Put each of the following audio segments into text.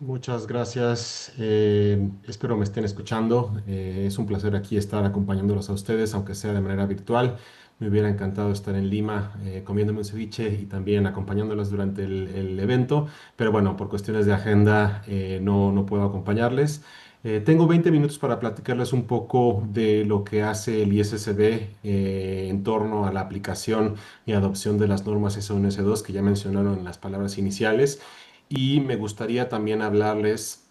Muchas gracias. Espero me estén escuchando. Es un placer aquí estar acompañándolos a ustedes, aunque sea de manera virtual. Me hubiera encantado estar en Lima comiéndome un ceviche y también acompañándolos durante el evento, pero bueno, por cuestiones de agenda no puedo acompañarles. Tengo 20 minutos para platicarles un poco de lo que hace el ISSB en torno a la aplicación y adopción de las normas S1 y S2 que ya mencionaron en las palabras iniciales. Y me gustaría también hablarles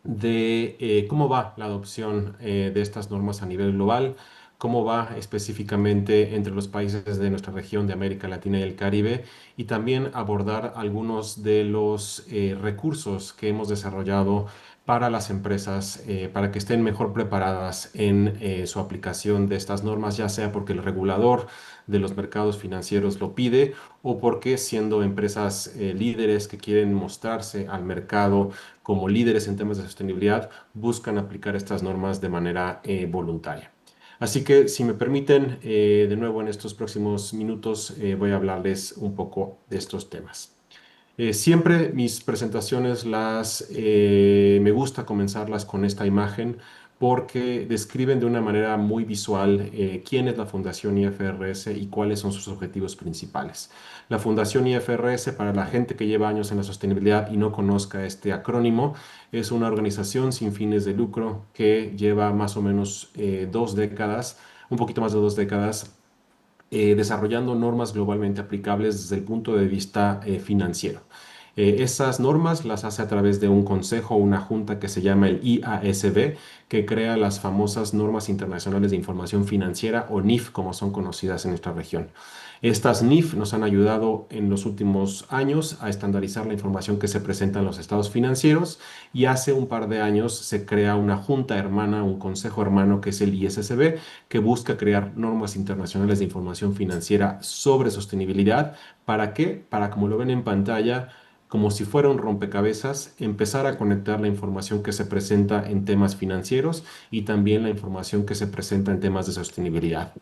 de cómo va la adopción de estas normas a nivel global, cómo va específicamente entre los países de nuestra región de América Latina y el Caribe, y también abordar algunos de los recursos que hemos desarrollado para las empresas, para que estén mejor preparadas en su aplicación de estas normas, ya sea porque el regulador de los mercados financieros lo pide o porque siendo empresas líderes que quieren mostrarse al mercado como líderes en temas de sostenibilidad, buscan aplicar estas normas de manera voluntaria. Así que, si me permiten, de nuevo en estos próximos minutos voy a hablarles un poco de estos temas. Siempre mis presentaciones me gusta comenzarlas con esta imagen porque describen de una manera muy visual quién es la Fundación IFRS y cuáles son sus objetivos principales. La Fundación IFRS, para la gente que lleva años en la sostenibilidad y no conozca este acrónimo, es una organización sin fines de lucro que lleva más o menos 2 décadas, un poquito más de 2 décadas, desarrollando normas globalmente aplicables desde el punto de vista financiero. Esas normas las hace a través de un consejo o una junta que se llama el IASB, que crea las famosas Normas Internacionales de Información Financiera o NIF, como son conocidas en nuestra región. Estas NIF nos han ayudado en los últimos años a estandarizar la información que se presenta en los estados financieros, y hace un par de años se crea una junta hermana, un consejo hermano que es el ISSB, que busca crear normas internacionales de información financiera sobre sostenibilidad. ¿Para qué? Para, como lo ven en pantalla, como si fuera un rompecabezas, empezar a conectar la información que se presenta en temas financieros y también la información que se presenta en temas de sostenibilidad.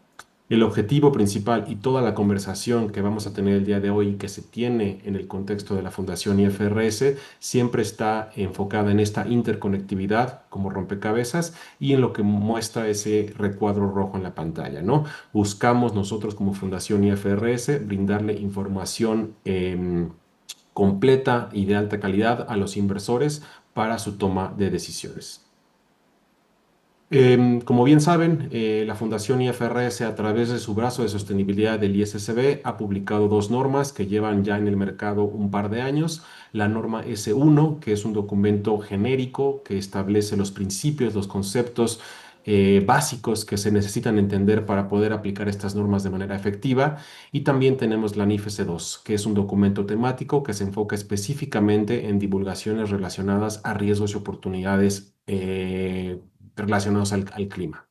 El objetivo principal y toda la conversación que vamos a tener el día de hoy y que se tiene en el contexto de la Fundación IFRS siempre está enfocada en esta interconectividad como rompecabezas y en lo que muestra ese recuadro rojo en la pantalla, ¿no? Buscamos nosotros como Fundación IFRS brindarle información completa y de alta calidad a los inversores para su toma de decisiones. Como bien saben, la Fundación IFRS, a través de su brazo de sostenibilidad del ISSB, ha publicado dos normas que llevan ya en el mercado un par de años. La norma S1, que es un documento genérico que establece los principios, los conceptos básicos que se necesitan entender para poder aplicar estas normas de manera efectiva. Y también tenemos la NIF S2, que es un documento temático que se enfoca específicamente en divulgaciones relacionadas a riesgos y oportunidades relacionados al clima.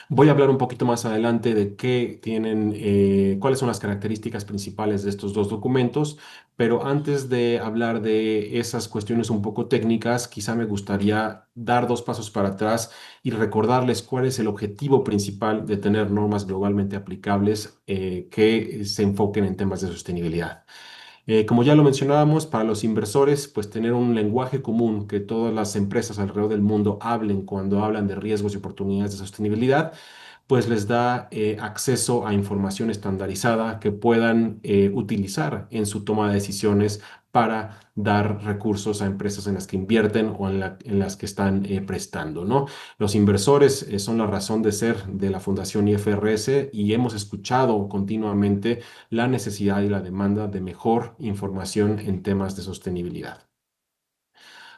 Voy a hablar un poquito más adelante de cuáles son las características principales de estos dos documentos, pero antes de hablar de esas cuestiones un poco técnicas, quizá me gustaría dar 2 pasos para atrás y recordarles cuál es el objetivo principal de tener normas globalmente aplicables que se enfoquen en temas de sostenibilidad. Como ya lo mencionábamos, para los inversores, pues tener un lenguaje común que todas las empresas alrededor del mundo hablen cuando hablan de riesgos y oportunidades de sostenibilidad, pues les da acceso a información estandarizada que puedan utilizar en su toma de decisiones para dar recursos a empresas en las que invierten o en las que están prestando, ¿no? Los inversores son la razón de ser de la Fundación IFRS y hemos escuchado continuamente la necesidad y la demanda de mejor información en temas de sostenibilidad.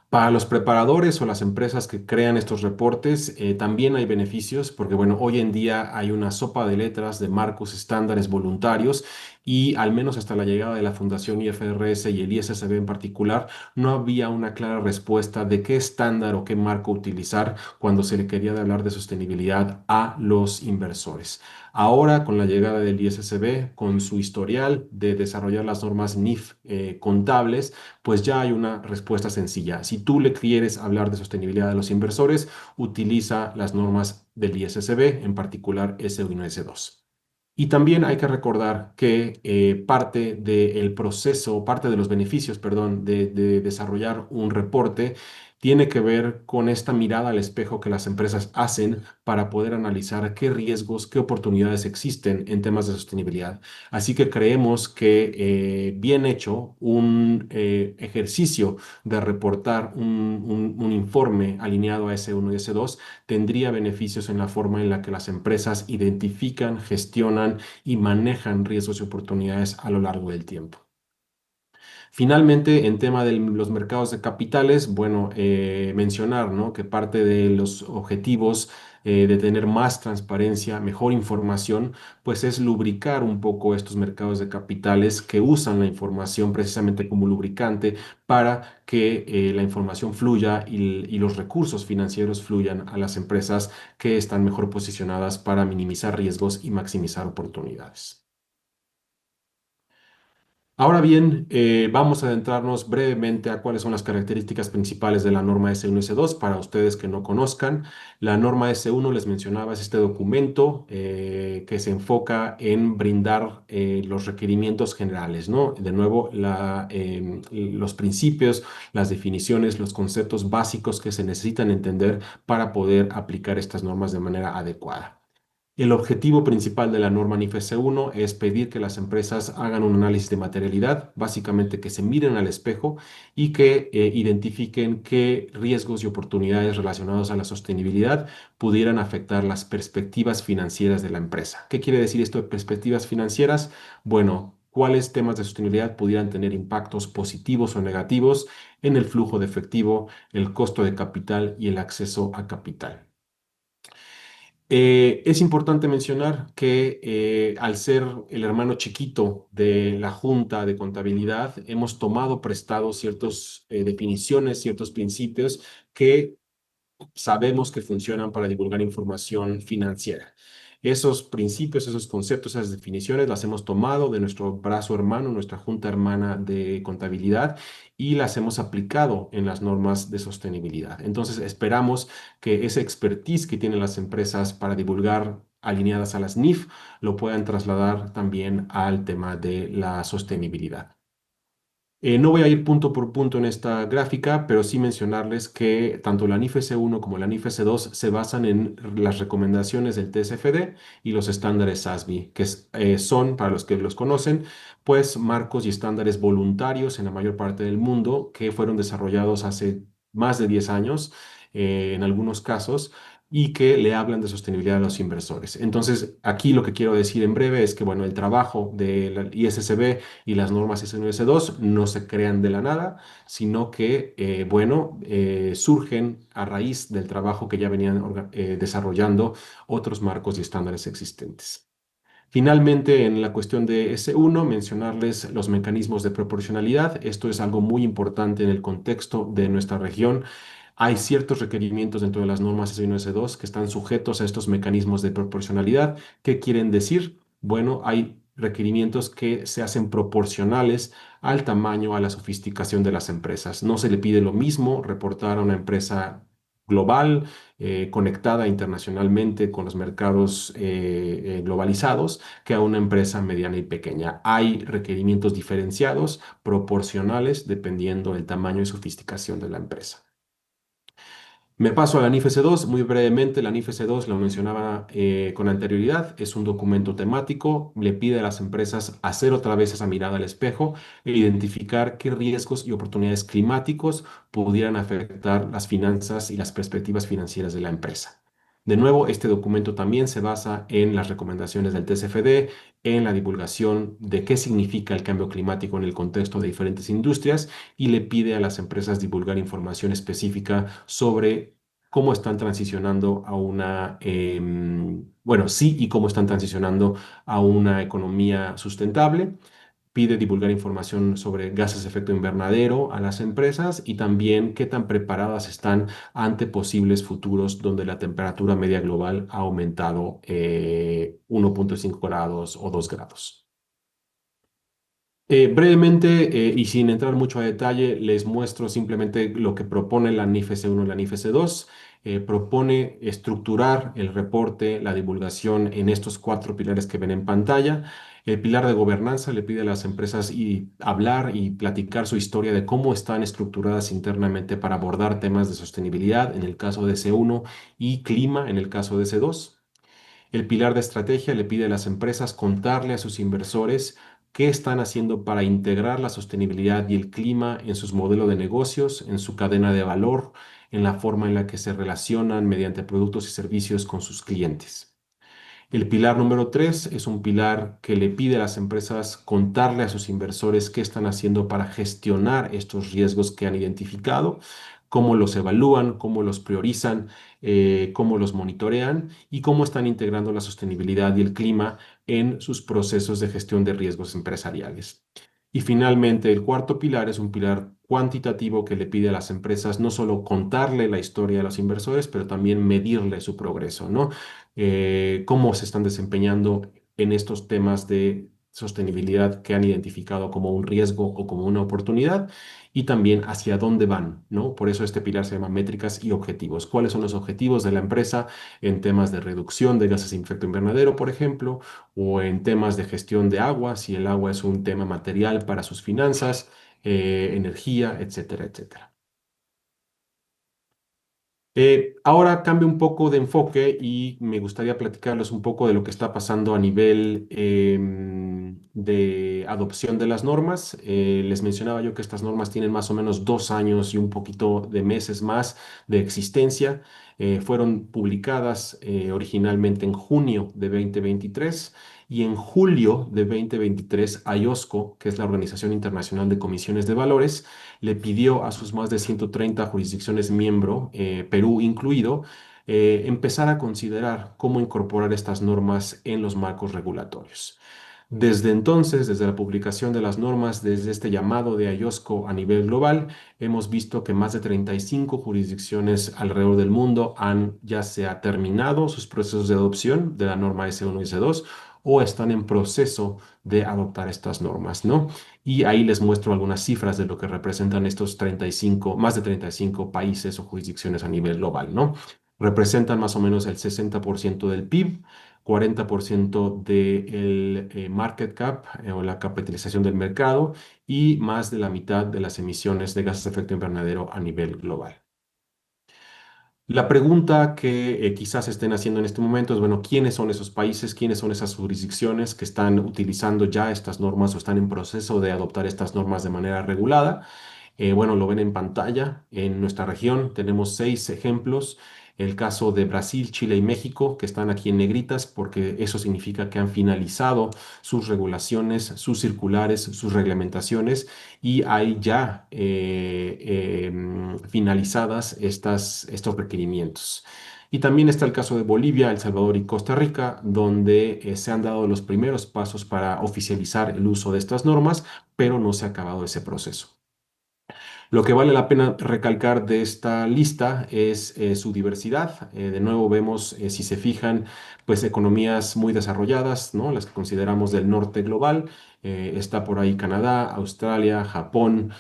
Para los preparadores o las empresas que crean estos reportes, también hay beneficios porque, bueno, hoy en día hay una sopa de letras de marcos estándares voluntarios y al menos hasta la llegada de la Fundación IFRS y el ISSB en particular, no había una clara respuesta de qué estándar o qué marco utilizar cuando se le quería hablar de sostenibilidad a los inversores. Ahora, con la llegada del ISSB, con su historial de desarrollar las normas NIF contables, pues ya hay una respuesta sencilla. Si tú le quieres hablar de sostenibilidad a los inversores, utiliza las normas del ISSB, en particular S1 y S2. Y también hay que recordar que parte del proceso, parte de los beneficios, perdón, de desarrollar un reporte tiene que ver con esta mirada al espejo que las empresas hacen para poder analizar qué riesgos, qué oportunidades existen en temas de sostenibilidad. Así que creemos que bien hecho un ejercicio de reportar un informe alineado a S1 y S2 tendría beneficios en la forma en la que las empresas identifican, gestionan y manejan riesgos y oportunidades a lo largo del tiempo. Finalmente, en tema de los mercados de capitales, bueno, mencionar, ¿no? Que parte de los objetivos de tener más transparencia, mejor información, pues es lubricar un poco estos mercados de capitales que usan la información precisamente como lubricante para que la información fluya y los recursos financieros fluyan a las empresas que están mejor posicionadas para minimizar riesgos y maximizar oportunidades. Ahora bien, vamos a adentrarnos brevemente a cuáles son las características principales de la norma S1 y S2 para ustedes que no conozcan. La norma S1, les mencionaba, es este documento que se enfoca en brindar los requerimientos generales, ¿no? De nuevo, los principios, las definiciones, los conceptos básicos que se necesitan entender para poder aplicar estas normas de manera adecuada. El objetivo principal de la norma NIF 1 es pedir que las empresas hagan un análisis de materialidad, básicamente que se miren al espejo y que identifiquen qué riesgos y oportunidades relacionados a la sostenibilidad pudieran afectar las perspectivas financieras de la empresa. ¿Qué quiere decir esto de perspectivas financieras? Bueno, cuáles temas de sostenibilidad pudieran tener impactos positivos o negativos en el flujo de efectivo, el costo de capital y el acceso a capital. Es importante mencionar que al ser el hermano chiquito de la Junta de Contabilidad, hemos tomado prestado ciertas definiciones, ciertos principios que sabemos que funcionan para divulgar información financiera. Esos principios, esos conceptos, esas definiciones las hemos tomado de nuestro brazo hermano, nuestra junta hermana de contabilidad y las hemos aplicado en las normas de sostenibilidad. Entonces, esperamos que ese expertise que tienen las empresas para divulgar alineadas a las NIF lo puedan trasladar también al tema de la sostenibilidad. No voy a ir punto por punto en esta gráfica, pero sí mencionarles que tanto la NIF S1 como la NIF S2 se basan en las recomendaciones del TCFD y los estándares SASB, que son, para los que los conocen, pues marcos y estándares voluntarios en la mayor parte del mundo que fueron desarrollados hace más de 10 años, en algunos casos, y que le hablan de sostenibilidad a los inversores. Entonces, aquí lo que quiero decir en breve es que, bueno, el trabajo de la ISSB y las normas S1 y S2 no se crean de la nada, sino que, bueno, surgen a raíz del trabajo que ya venían desarrollando otros marcos y estándares existentes. Finalmente, en la cuestión de S1, mencionarles los mecanismos de proporcionalidad. Esto es algo muy importante en el contexto de nuestra región. Hay ciertos requerimientos dentro de las normas S1 y S2 que están sujetos a estos mecanismos de proporcionalidad. ¿Qué quieren decir? Bueno, hay requerimientos que se hacen proporcionales al tamaño, a la sofisticación de las empresas. No se le pide lo mismo reportar a una empresa global, conectada internacionalmente con los mercados globalizados, que a una empresa mediana y pequeña. Hay requerimientos diferenciados, proporcionales, dependiendo del tamaño y sofisticación de la empresa. Me paso a la NIF S2 muy brevemente. La NIF S2, lo mencionaba con anterioridad, es un documento temático. Le pide a las empresas hacer otra vez esa mirada al espejo e identificar qué riesgos y oportunidades climáticos pudieran afectar las finanzas y las perspectivas financieras de la empresa. De nuevo, este documento también se basa en las recomendaciones del TCFD, en la divulgación de qué significa el cambio climático en el contexto de diferentes industrias y le pide a las empresas divulgar información específica sobre cómo están transicionando a una, bueno, sí y cómo están transicionando a una economía sustentable. Pide divulgar información sobre gases de efecto invernadero a las empresas y también qué tan preparadas están ante posibles futuros donde la temperatura media global ha aumentado 1,5 grados o 2 grados. Brevemente, y sin entrar mucho a detalle, les muestro simplemente lo que propone la NIFES 1 y la NIFES 2. Propone estructurar el reporte, la divulgación en estos cuatro pilares que ven en pantalla. El pilar de gobernanza le pide a las empresas hablar y platicar su historia de cómo están estructuradas internamente para abordar temas de sostenibilidad, en el caso de C1, y clima, en el caso de C2. El pilar de estrategia le pide a las empresas contarle a sus inversores qué están haciendo para integrar la sostenibilidad y el clima en sus modelos de negocios, en su cadena de valor, en la forma en la que se relacionan mediante productos y servicios con sus clientes. El pilar número 3 es un pilar que le pide a las empresas contarle a sus inversores qué están haciendo para gestionar estos riesgos que han identificado, cómo los evalúan, cómo los priorizan, cómo los monitorean y cómo están integrando la sostenibilidad y el clima en sus procesos de gestión de riesgos empresariales. Y finalmente, el cuarto pilar es un pilar cuantitativo que le pide a las empresas no solo contarle la historia a los inversores, pero también medirle su progreso, ¿no? Cómo se están desempeñando en estos temas de sostenibilidad que han identificado como un riesgo o como una oportunidad y también hacia dónde van, ¿no? Por eso este pilar se llama métricas y objetivos. ¿Cuáles son los objetivos de la empresa en temas de reducción de gases de efecto invernadero, por ejemplo, o en temas de gestión de agua, si el agua es un tema material para sus finanzas, energía, etcétera, etcétera? Ahora cambio un poco de enfoque y me gustaría platicarles un poco de lo que está pasando a nivel de adopción de las normas. Les mencionaba yo que estas normas tienen más o menos 2 años y un poquito de meses más de existencia. Fueron publicadas originalmente en junio de 2023 y en julio de 2023 IOSCO, que es la Organización Internacional de Comisiones de Valores, le pidió a sus más de 130 jurisdicciones miembro, Perú incluido, empezar a considerar cómo incorporar estas normas en los marcos regulatorios. Desde entonces, desde la publicación de las normas, desde este llamado de IOSCO a nivel global, hemos visto que más de 35 jurisdicciones alrededor del mundo han ya sea terminado sus procesos de adopción de la norma S1 y S2 o están en proceso de adoptar estas normas, ¿no? Y ahí les muestro algunas cifras de lo que representan estos 35, más de 35 países o jurisdicciones a nivel global, ¿no? Representan más o menos el 60% del PIB, 40% del market cap o la capitalización del mercado y más de la mitad de las emisiones de gases de efecto invernadero a nivel global. La pregunta que quizás estén haciendo en este momento es, bueno, ¿quiénes son esos países, quiénes son esas jurisdicciones que están utilizando ya estas normas o están en proceso de adoptar estas normas de manera regulada? Bueno, lo ven en pantalla. En nuestra región tenemos 6 ejemplos. El caso de Brasil, Chile y México, que están aquí en negritas, porque eso significa que han finalizado sus regulaciones, sus circulares, sus reglamentaciones y hay ya finalizadas estos requerimientos. Y también está el caso de Bolivia, El Salvador y Costa Rica, donde se han dado los primeros pasos para oficializar el uso de estas normas, pero no se ha acabado ese proceso. Lo que vale la pena recalcar de esta lista es su diversidad. De nuevo vemos, si se fijan, pues economías muy desarrolladas, ¿no? Las que consideramos del norte global. Está por ahí Canadá, Australia, Japón,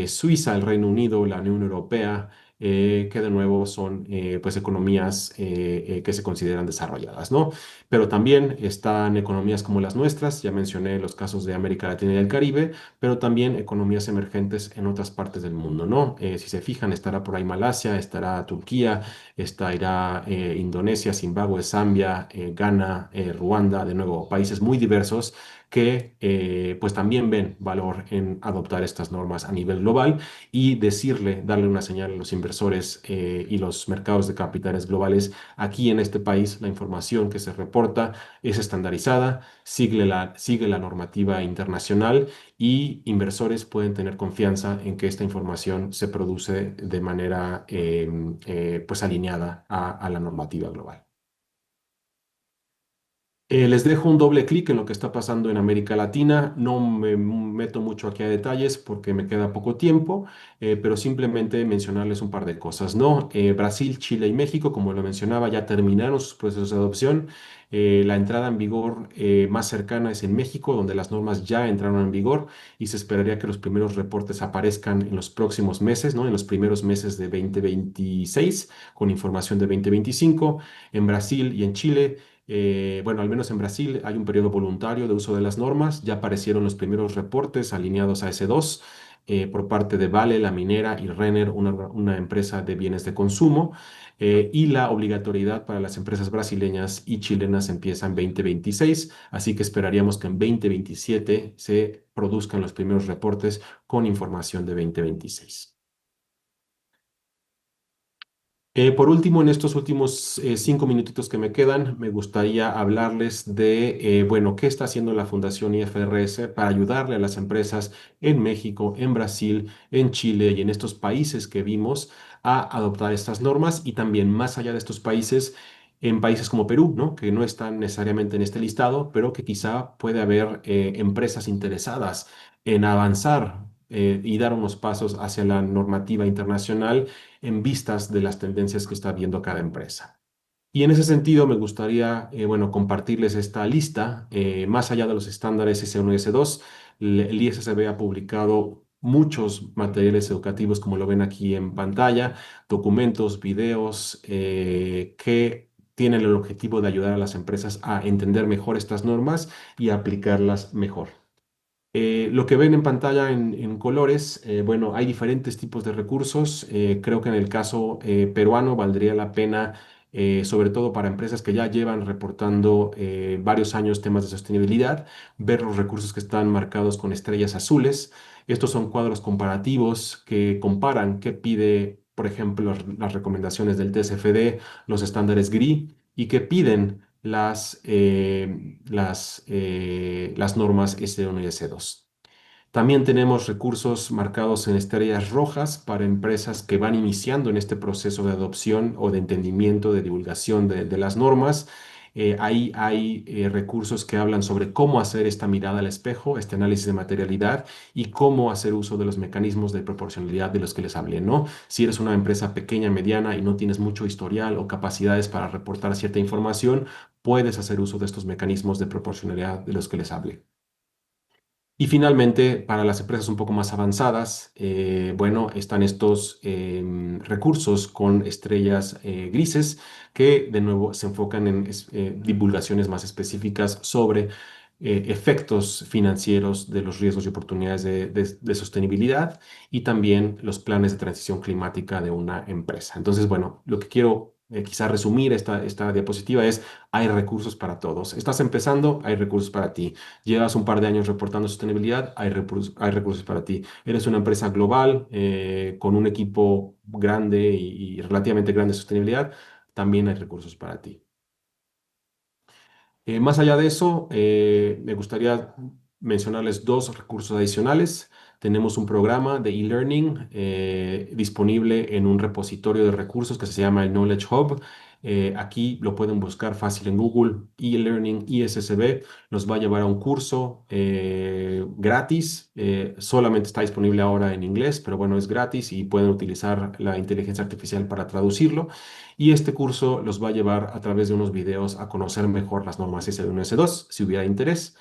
Suiza, el Reino Unido, la Unión Europea, que de nuevo son pues economías que se consideran desarrolladas, ¿no? Pero también están economías como las nuestras, ya mencioné los casos de América Latina y el Caribe, pero también economías emergentes en otras partes del mundo, ¿no? Si se fijan, estará por ahí Malasia, estará Turquía, estará Indonesia, Zimbabue, Zambia, Ghana, Ruanda, de nuevo, países muy diversos que pues también ven valor en adoptar estas normas a nivel global y darle una señal a los inversores y los mercados de capitales globales. Aquí en este país, la información que se reporta es estandarizada, sigue la normativa internacional y inversores pueden tener confianza en que esta información se produce de manera pues alineada a la normativa global. Les dejo un doble clic en lo que está pasando en América Latina. No me meto mucho aquí a detalles porque me queda poco tiempo, pero simplemente mencionarles un par de cosas, ¿no? Brasil, Chile y México, como lo mencionaba, ya terminaron sus procesos de adopción. La entrada en vigor más cercana es en México, donde las normas ya entraron en vigor y se esperaría que los primeros reportes aparezcan en los próximos meses, ¿no? En los primeros meses de 2026, con información de 2025. En Brasil y en Chile. Bueno, al menos en Brasil hay un periodo voluntario de uso de las normas. Ya aparecieron los primeros reportes alineados a S2 por parte de Vale, La Minera y Renner, una empresa de bienes de consumo. Y la obligatoriedad para las empresas brasileñas y chilenas empieza en 2026. Así que esperaríamos que en 2027 se produzcan los primeros reportes con información de 2026. Por último, en estos últimos 5 minutitos que me quedan, me gustaría hablarles de, bueno, qué está haciendo la Fundación IFRS para ayudarle a las empresas en México, en Brasil, en Chile y en estos países que vimos a adoptar estas normas y también más allá de estos países, en países como Perú, ¿no? Que no están necesariamente en este listado, pero que quizá puede haber empresas interesadas en avanzar y dar unos pasos hacia la normativa internacional en vistas de las tendencias que está viendo cada empresa. Y en ese sentido me gustaría, bueno, compartirles esta lista. Más allá de los estándares S1 y S2, el ISSB ha publicado muchos materiales educativos, como lo ven aquí en pantalla, documentos, videos, que tienen el objetivo de ayudar a las empresas a entender mejor estas normas y a aplicarlas mejor. Lo que ven en pantalla en colores, bueno, hay diferentes tipos de recursos. Creo que en el caso peruano valdría la pena, sobre todo para empresas que ya llevan reportando varios años temas de sostenibilidad, ver los recursos que están marcados con estrellas azules. Estos son cuadros comparativos que comparan qué pide, por ejemplo, las recomendaciones del TCFD, los estándares GRI y qué piden las normas S1 y S2. También tenemos recursos marcados en estrellas rojas para empresas que van iniciando en este proceso de adopción o de entendimiento, de divulgación de las normas. Ahí hay recursos que hablan sobre cómo hacer esta mirada al espejo, este análisis de materialidad y cómo hacer uso de los mecanismos de proporcionalidad de los que les hablé, ¿no? Si eres una empresa pequeña, mediana y no tienes mucho historial o capacidades para reportar cierta información, puedes hacer uso de estos mecanismos de proporcionalidad de los que les hablé. Y finalmente, para las empresas un poco más avanzadas, bueno, están estos recursos con estrellas grises que de nuevo se enfocan en divulgaciones más específicas sobre efectos financieros de los riesgos y oportunidades de sostenibilidad y también los planes de transición climática de una empresa. Entonces, bueno, lo que quiero quizá resumir esta diapositiva es, hay recursos para todos. Estás empezando, hay recursos para ti. Llevas un par de años reportando sostenibilidad, hay recursos para ti. Eres una empresa global con un equipo grande y relativamente grande de sostenibilidad, también hay recursos para ti. Más allá de eso, me gustaría mencionarles dos recursos adicionales. Tenemos un programa de e-learning disponible en un repositorio de recursos que se llama el Knowledge Hub. Aquí lo pueden buscar fácil en Google, e-learning ISSB. Nos va a llevar a un curso gratis. Solamente está disponible ahora en inglés, pero bueno, es gratis y pueden utilizar la inteligencia artificial para traducirlo. Y este curso los va a llevar a través de unos videos a conocer mejor las normas S1 y S2, si hubiera interés.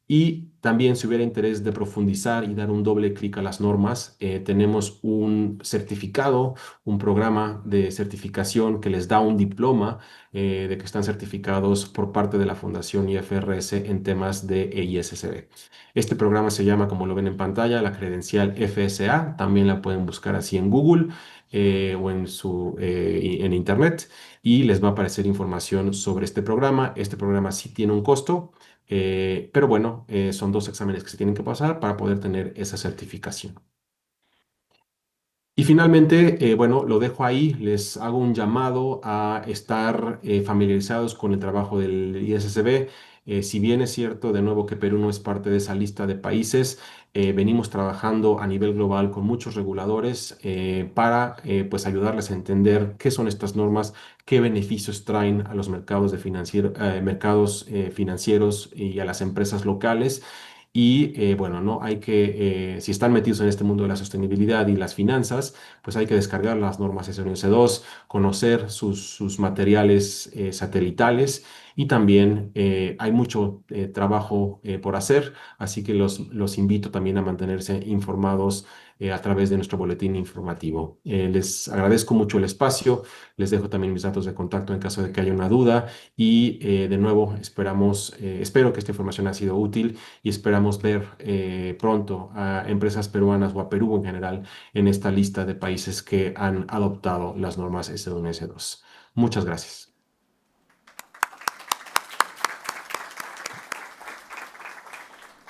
Y también si hubiera interés de profundizar y dar un doble clic a las normas, tenemos un certificado, un programa de certificación que les da un diploma de que están certificados por parte de la Fundación IFRS en temas de EISSB. Este programa se llama, como lo ven en pantalla, la credencial FSA. También la pueden buscar así en Google o en Internet y les va a aparecer información sobre este programa. Este programa sí tiene un costo. Pero bueno, son dos exámenes que se tienen que pasar para poder tener esa certificación. Y finalmente, bueno, lo dejo ahí, les hago un llamado a estar familiarizados con el trabajo del ISSB. Si bien es cierto, de nuevo, que Perú no es parte de esa lista de países, venimos trabajando a nivel global con muchos reguladores para pues ayudarles a entender qué son estas normas, qué beneficios traen a los mercados, mercados financieros y a las empresas locales. Y bueno, no hay que, si están metidos en este mundo de la sostenibilidad y las finanzas, pues hay que descargar las normas S1 y S2, conocer sus materiales satelitales y también hay mucho trabajo por hacer, así que los invito también a mantenerse informados a través de nuestro boletín informativo. Les agradezco mucho el espacio, les dejo también mis datos de contacto en caso de que haya una duda y de nuevo espero que esta información ha sido útil y esperamos ver pronto a empresas peruanas o a Perú en general en esta lista de países que han adoptado las normas S1 y S2. Muchas gracias.